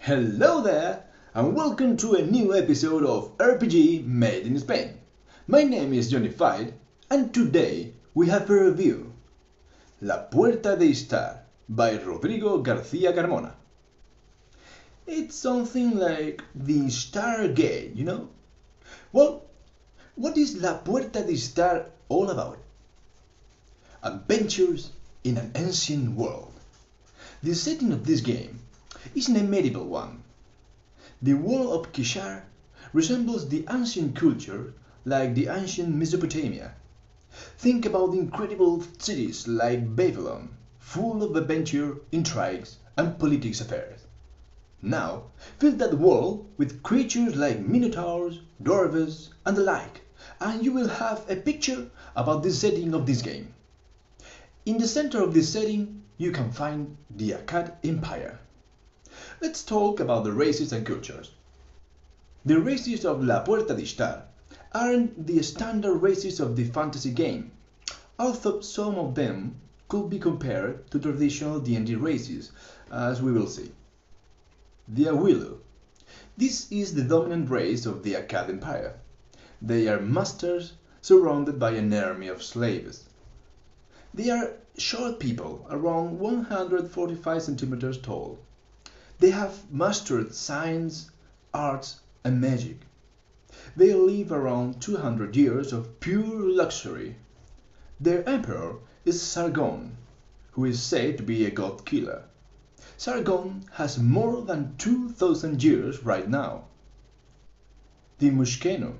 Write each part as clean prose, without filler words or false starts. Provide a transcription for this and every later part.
Hello there, and welcome to a new episode of RPG Made in Spain. My name is Johnny Fight, and today we have a review. La Puerta de Ishtar by Rodrigo Garcia Carmona. It's something like the Ishtar Gate, you know? Well, what is La Puerta de Ishtar all about? Adventures in an ancient world. The setting of this game is a medieval one. The world of Ishtar resembles the ancient culture like the ancient Mesopotamia. Think about the incredible cities like Babylon, full of adventure, intrigues, and politics affairs. Now, fill that world with creatures like minotaurs, dwarves, and the like, and you will have a picture about the setting of this game. In the center of this setting, you can find the Akkad Empire. Let's talk about the races and cultures. The races of La Puerta de Ishtar aren't the standard races of the fantasy game, although some of them could be compared to traditional D&D races, as we will see. The Awilu. This is the dominant race of the Akkad Empire. They are masters surrounded by an army of slaves. They are short people, around 145 centimeters tall. They have mastered science, arts, and magic. They live around 200 years of pure luxury. Their emperor is Sargon, who is said to be a god killer. Sargon has more than 2,000 years right now. The Mushkenu.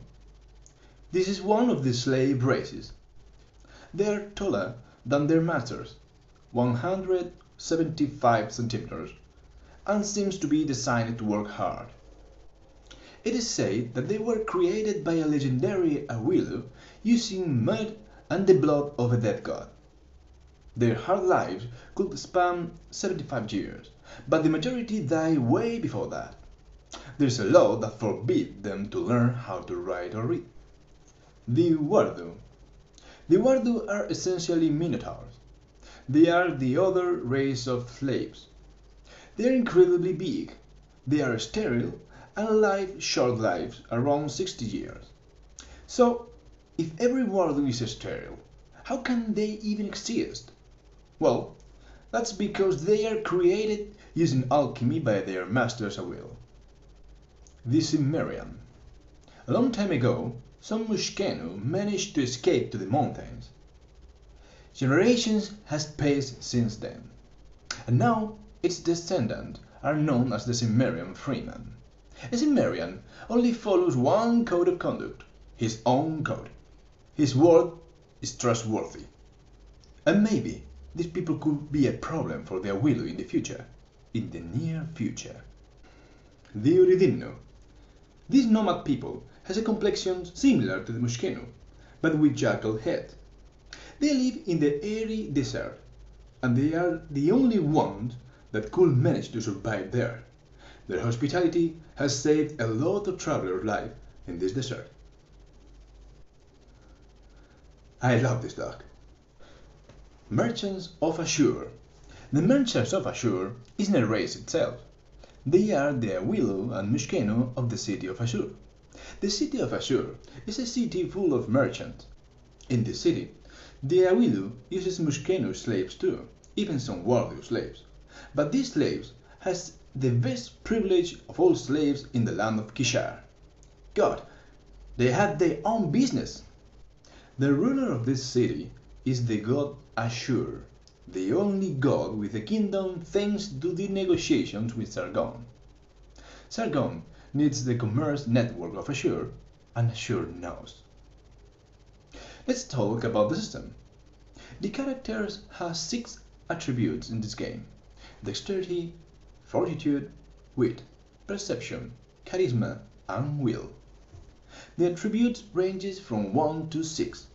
This is one of the slave races. They are taller than their masters, 175 centimeters, and seems to be designed to work hard. It is said that they were created by a legendary Awilu using mud and the blood of a dead god. Their hard lives could span 75 years, but the majority die way before that. There's a law that forbids them to learn how to write or read. The Wardu. The Wardu are essentially minotaurs. They are the other race of slaves. They are incredibly big. They are sterile and live short lives, around 60 years. So, if every Wardu is sterile, how can they even exist? Well, that's because they are created using alchemy by their masters at will. The Cimmerian. A long time ago, some Mushkenu managed to escape to the mountains. Generations has passed since then, and now its descendants are known as the Cimmerian freemen. A Cimmerian only follows one code of conduct, his own code. His word is trustworthy. And maybe these people could be a problem for the Awilu in the future, in the near future. The Uridimnu. This nomad people has a complexion similar to the Mushkenu, but with jackal head. They live in the airy desert, and they are the only ones that could manage to survive there. Their hospitality has saved a lot of travelers' lives in this desert. I love this dog. Merchants of Ashur. The Merchants of Ashur isn't a race itself. They are the Awilu and Mushkenu of the city of Ashur. The city of Ashur is a city full of merchants. In this city, the Awilu uses Mushkenu slaves too, even some Wardu slaves. But these slaves has the best privilege of all slaves in the land of Ishtar. God, they have their own business. The ruler of this city is the god Ashur, the only god with a kingdom thanks to the negotiations with Sargon. Sargon needs the commerce network of Ashur, and Ashur knows. Let's talk about the system. The characters have 6 attributes in this game: dexterity, fortitude, wit, perception, charisma, and will. The attributes ranges from 1 to 6.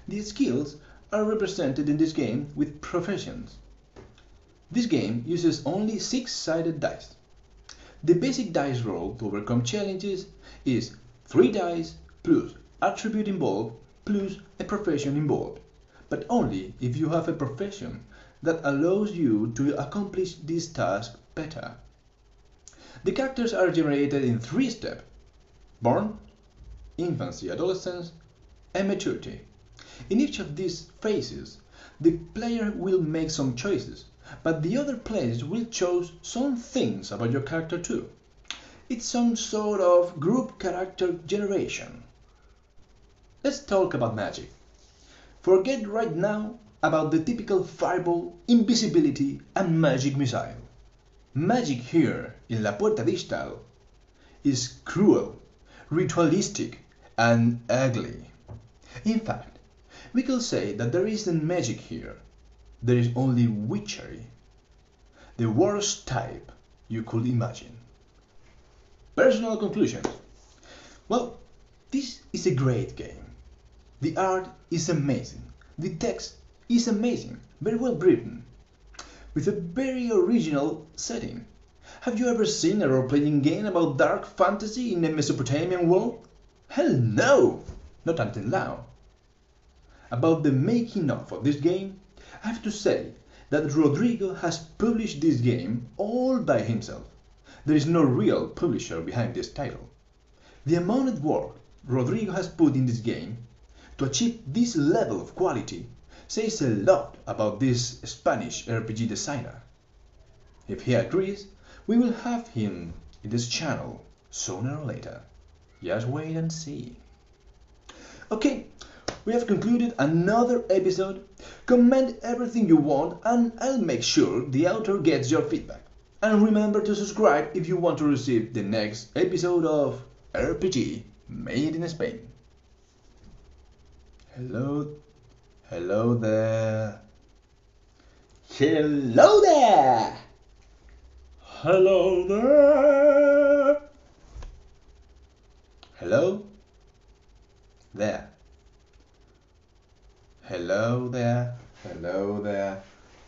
The skills are represented in this game with professions. This game uses only 6-sided dice. The basic dice roll to overcome challenges is 3 dice plus attribute involved plus a profession involved, but only if you have a profession that allows you to accomplish this task better. The characters are generated in 3 steps: born, infancy, adolescence, and maturity. In each of these phases, the player will make some choices, but the other players will choose some things about your character too. It's some sort of group character generation. Let's talk about magic. Forget right now about the typical fireball, invisibility, and magic missile. Magic here in La Puerta de Ishtar is cruel, ritualistic, and ugly. In fact, we could say that there isn't magic here. There is only witchery, the worst type you could imagine. Personal conclusions. Well, this is a great game. The art is amazing. The text is amazing, very well written, with a very original setting. Have you ever seen a role-playing game about dark fantasy in a Mesopotamian world? Hell no! Not until now. About the making of this game, I have to say that Rodrigo has published this game all by himself. There is no real publisher behind this title. The amount of work Rodrigo has put in this game to achieve this level of quality says a lot about this Spanish RPG designer. If he agrees, we will have him in this channel sooner or later. Just wait and see. Okay, we have concluded another episode. Comment everything you want and I'll make sure the author gets your feedback. And remember to subscribe if you want to receive the next episode of RPG Made in Spain. Hello there. Hello there. Hello there. Hello there. Hello there. Hello there.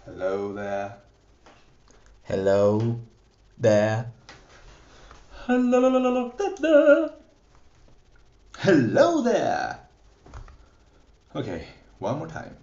Hello there. Hello there. Hello there. Hello there. Okay, one more time.